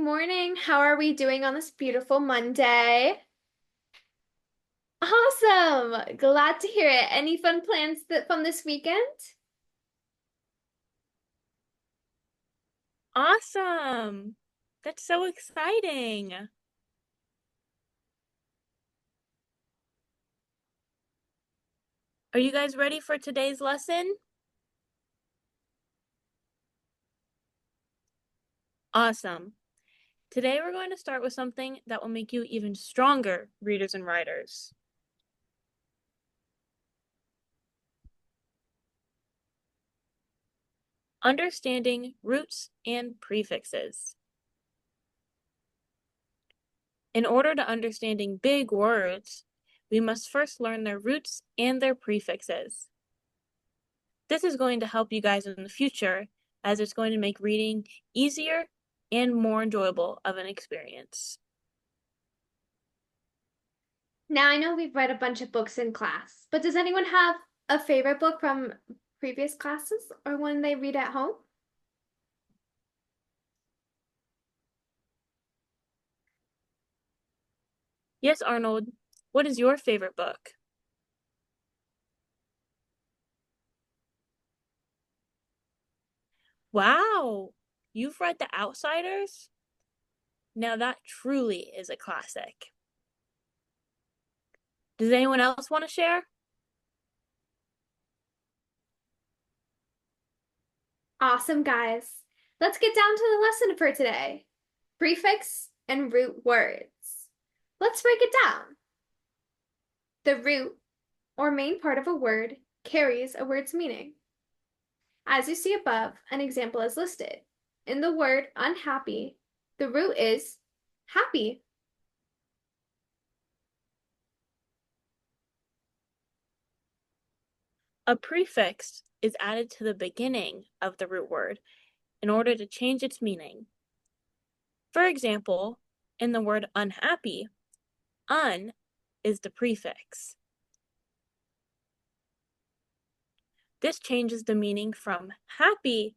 morning. How are we doing on this beautiful Monday? Awesome. Glad to hear it. Any fun plans from this weekend? Awesome. That's so exciting. Are you guys ready for today's lesson? Awesome. Today we're going to start with something that will make you even stronger readers and writers. Understanding roots and prefixes. In order to understanding big words, we must first learn their roots and their prefixes. This is going to help you guys in the future, as it's going to make reading easier and more enjoyable of an experience. Now, I know we've read a bunch of books in class, but does anyone have a favorite book from previous classes or one they read at home? Yes, Arnold, what is your favorite book? Wow, you've read The Outsiders? Now that truly is a classic. Does anyone else want to share? Awesome, guys. Let's get down to the lesson for today. Prefix and root words. Let's break it down. The root, or main part of a word, carries a word's meaning. As you see above, an example is listed. In the word unhappy, the root is happy. A prefix is added to the beginning of the root word in order to change its meaning. For example, in the word unhappy, un is the prefix. This changes the meaning from happy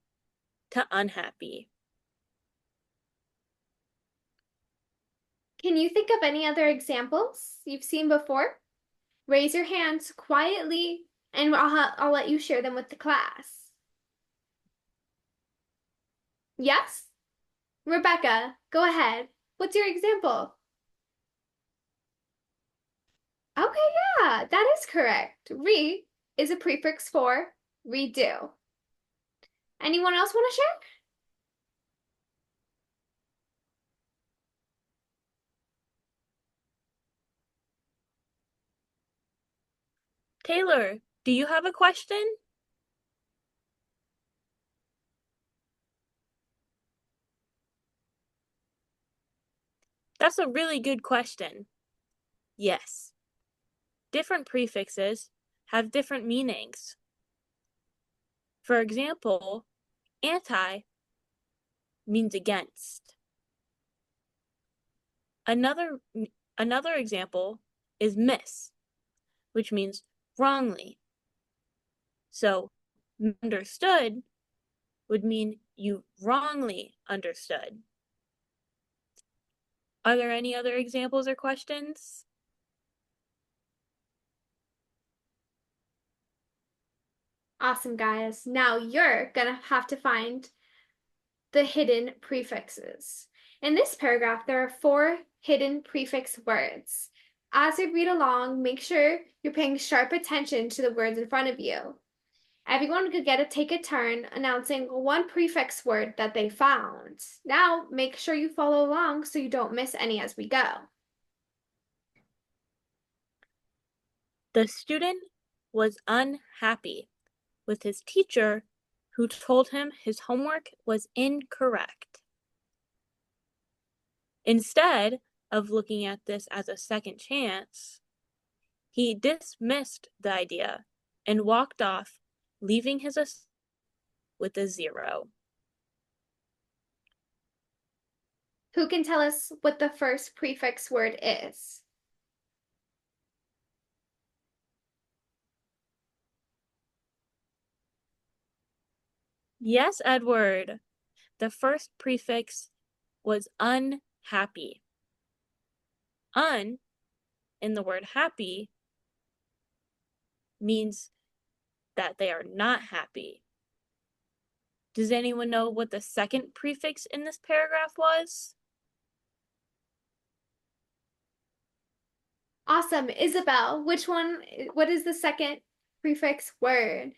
to unhappy. Can you think of any other examples you've seen before? Raise your hands quietly and I'll let you share them with the class. Yes? Rebecca, go ahead. What's your example? Okay, yeah, that is correct. Re is a prefix for redo. Anyone else want to share? Taylor, do you have a question? That's a really good question. Yes, different prefixes have different meanings. For example, anti means against. Another example is miss, which means wrongly. So, understood would mean you wrongly understood. Are there any other examples or questions? Awesome, guys. Now you're gonna have to find the hidden prefixes. In this paragraph, there are 4 hidden prefix words. As you read along, make sure you're paying sharp attention to the words in front of you. Everyone could take a turn announcing one prefix word that they found. Now, make sure you follow along so you don't miss any as we go. The student was unhappy with his teacher who told him his homework was incorrect. Instead of looking at this as a second chance, he dismissed the idea and walked off, leaving his assignment with a 0. Who can tell us what the first prefix word is? Yes, Edward. The first prefix was unhappy. Un in the word happy means that they are not happy. Does anyone know what the second prefix in this paragraph was? Awesome. Isabel, what is the second prefix word?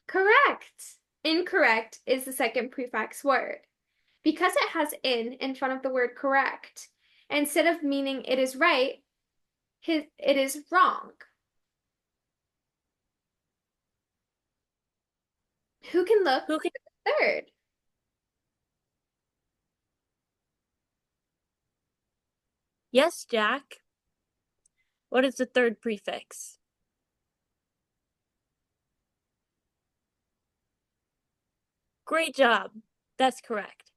Correct. Incorrect is the second prefix word. Because it has in front of the word correct, instead of meaning it is right, it is wrong. Who can look Who can? third? Yes, Jack. What is the third prefix? Great job. That's correct.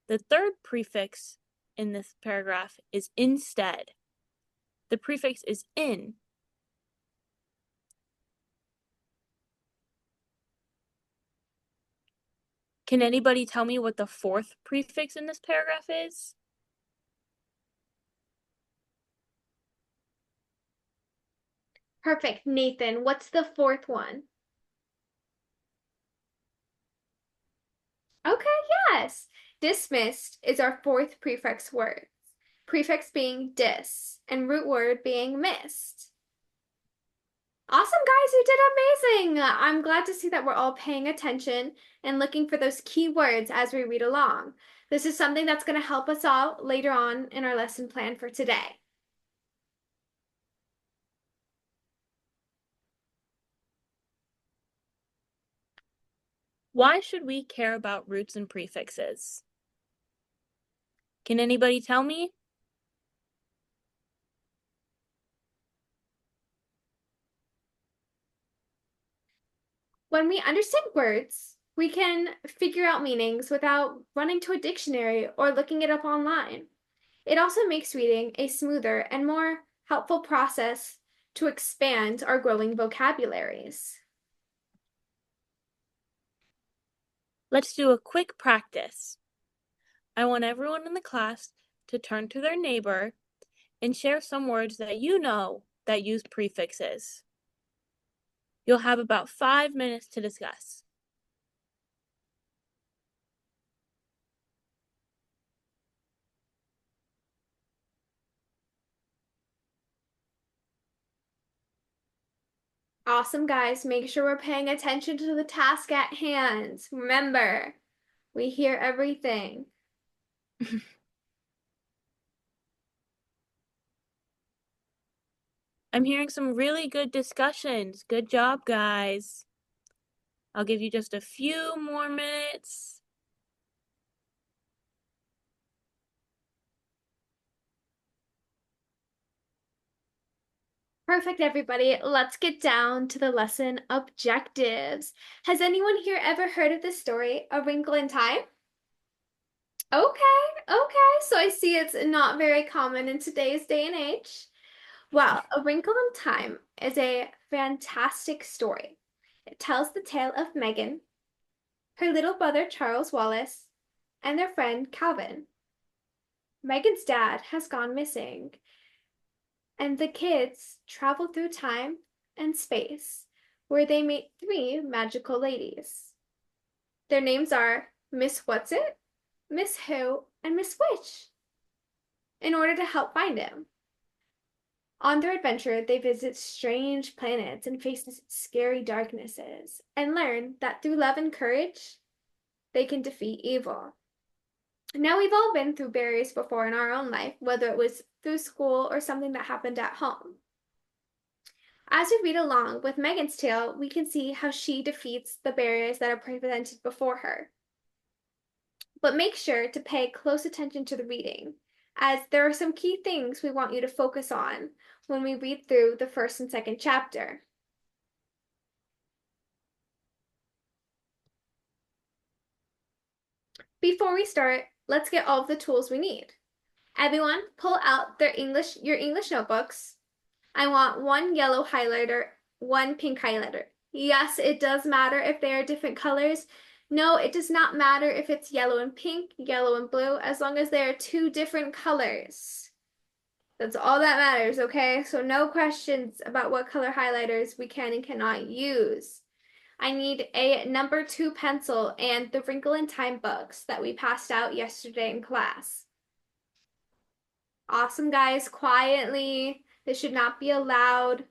The third prefix in this paragraph is instead. The prefix is in. Can anybody tell me what the fourth prefix in this paragraph is? Perfect. Nathan, what's the fourth one? Okay, yes. Dismissed is our fourth prefix word. Prefix being dis and root word being missed. Awesome, guys, you did amazing. I'm glad to see that we're all paying attention and looking for those key words as we read along. This is something that's going to help us out later on in our lesson plan for today. Why should we care about roots and prefixes? Can anybody tell me? When we understand words, we can figure out meanings without running to a dictionary or looking it up online. It also makes reading a smoother and more helpful process to expand our growing vocabularies. Let's do a quick practice. I want everyone in the class to turn to their neighbor and share some words that you know that use prefixes. You'll have about 5 minutes to discuss. Awesome, guys. Make sure we're paying attention to the task at hand. Remember, we hear everything. I'm hearing some really good discussions. Good job, guys. I'll give you just a few more minutes. Perfect, everybody. Let's get down to the lesson objectives. Has anyone here ever heard of the story, A Wrinkle in Time? Okay. So I see it's not very common in today's day and age. Well, A Wrinkle in Time is a fantastic story. It tells the tale of Megan, her little brother Charles Wallace, and their friend Calvin. Megan's dad has gone missing, and the kids travel through time and space, where they meet three magical ladies. Their names are Miss Whatsit, Miss Who, and Miss Witch, in order to help find him. On their adventure, they visit strange planets and face scary darknesses, and learn that through love and courage, they can defeat evil. Now, we've all been through barriers before in our own life, whether it was through school or something that happened at home. As we read along with Megan's tale, we can see how she defeats the barriers that are presented before her. But make sure to pay close attention to the reading, as there are some key things we want you to focus on when we read through the first and second chapter. Before we start, let's get all of the tools we need. Everyone, pull out your English notebooks. I want one yellow highlighter, one pink highlighter. Yes, it does matter if they are different colors. No, it does not matter if it's yellow and pink, yellow and blue, as long as they are two different colors. That's all that matters, okay? So no questions about what color highlighters we can and cannot use. I need a number 2 pencil and the Wrinkle in Time books that we passed out yesterday in class. Awesome, guys. Quietly. This should not be a loud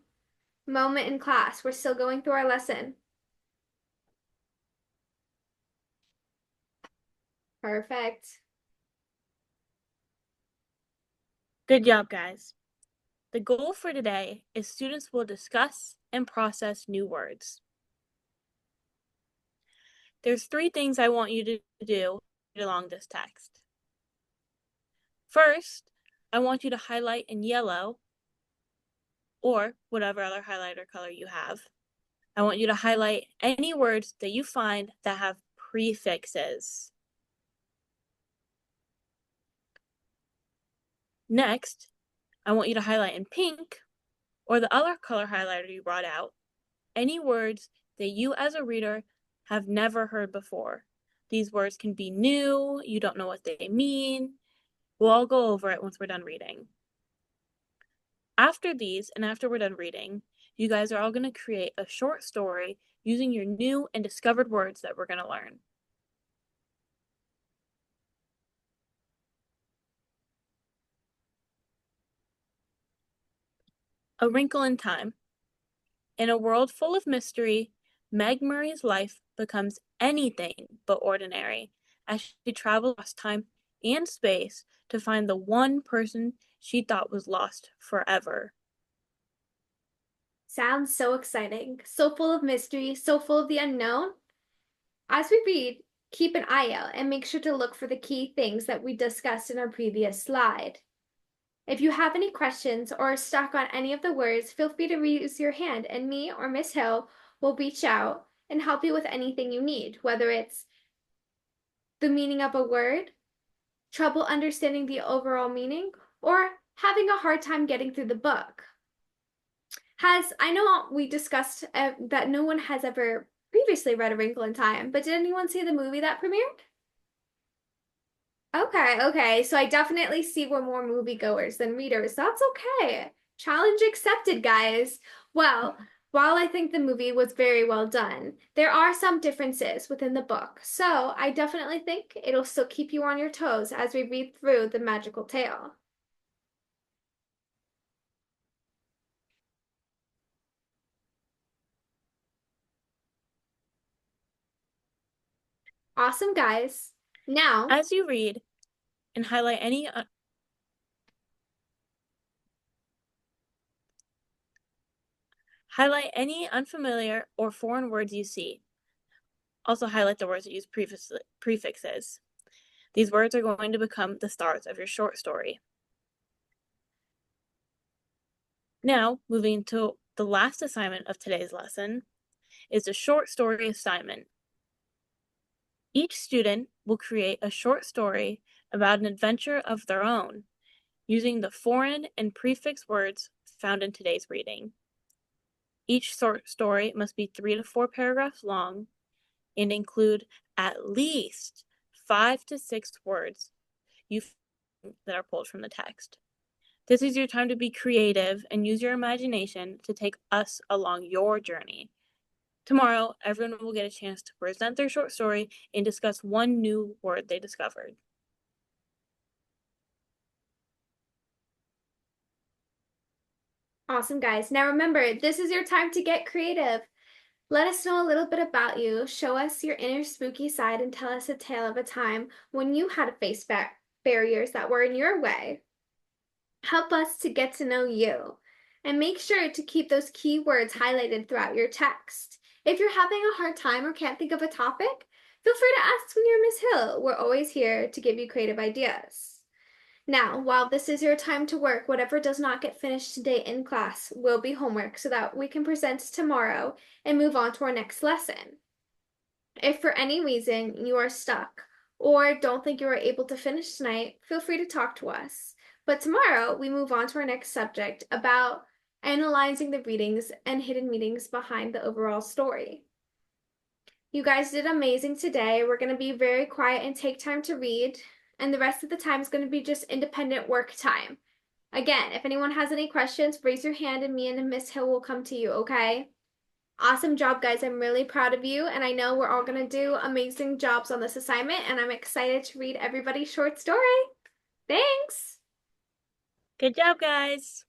moment in class. We're still going through our lesson. Perfect. Good job, guys. The goal for today is students will discuss and process new words. There's 3 things I want you to do along this text. First, I want you to highlight in yellow or whatever other highlighter color you have. I want you to highlight any words that you find that have prefixes. Next, I want you to highlight in pink or the other color highlighter you brought out any words that you as a reader have never heard before. These words can be new, you don't know what they mean. We'll all go over it once we're done reading. After these, and after we're done reading, you guys are all going to create a short story using your new and discovered words that we're going to learn. A Wrinkle in Time. In a world full of mystery, Meg Murray's life becomes anything but ordinary as she travels across time and space to find the one person she thought was lost forever. Sounds so exciting. So full of mystery, so full of the unknown. As we read, keep an eye out and make sure to look for the key things that we discussed in our previous slide. If you have any questions or are stuck on any of the words, feel free to raise your hand and me or Miss Hill will reach out and help you with anything you need, whether it's the meaning of a word, trouble understanding the overall meaning, or having a hard time getting through the book. I know we discussed that no one has ever previously read A Wrinkle in Time, but did anyone see the movie that premiered? Okay. So I definitely see we're more moviegoers than readers. That's okay. Challenge accepted, guys. Well, while I think the movie was very well done, there are some differences within the book. So I definitely think it'll still keep you on your toes as we read through the magical tale. Awesome, guys. Now, As you read and highlight any unfamiliar or foreign words you see. Also highlight the words that use prefixes. These words are going to become the stars of your short story. Now, moving to the last assignment of today's lesson is a short story assignment. Each student will create a short story about an adventure of their own using the foreign and prefix words found in today's reading. Each short story must be 3 to 4 paragraphs long and include at least 5 to 6 words that are pulled from the text. This is your time to be creative and use your imagination to take us along your journey. Tomorrow, everyone will get a chance to present their short story and discuss one new word they discovered. awesome, guys. Now remember, this is your time to get creative. Let us know a little bit about you. Show us your inner spooky side and tell us a tale of a time when you had to face barriers that were in your way. Help us to get to know you. And make sure to keep those key words highlighted throughout your text. If you're having a hard time or can't think of a topic, feel free to ask me or Miss Hill. We're always here to give you creative ideas. Now, while this is your time to work, whatever does not get finished today in class will be homework so that we can present tomorrow and move on to our next lesson. If for any reason you are stuck or don't think you are able to finish tonight, feel free to talk to us. But tomorrow we move on to our next subject about analyzing the readings and hidden meanings behind the overall story. You guys did amazing today. We're going to be very quiet and take time to read, and the rest of the time is going to be just independent work time. Again, if anyone has any questions, raise your hand and me and Miss Hill will come to you, okay? Awesome job, guys. I'm really proud of you, and I know we're all going to do amazing jobs on this assignment, and I'm excited to read everybody's short story. Thanks! Good job, guys!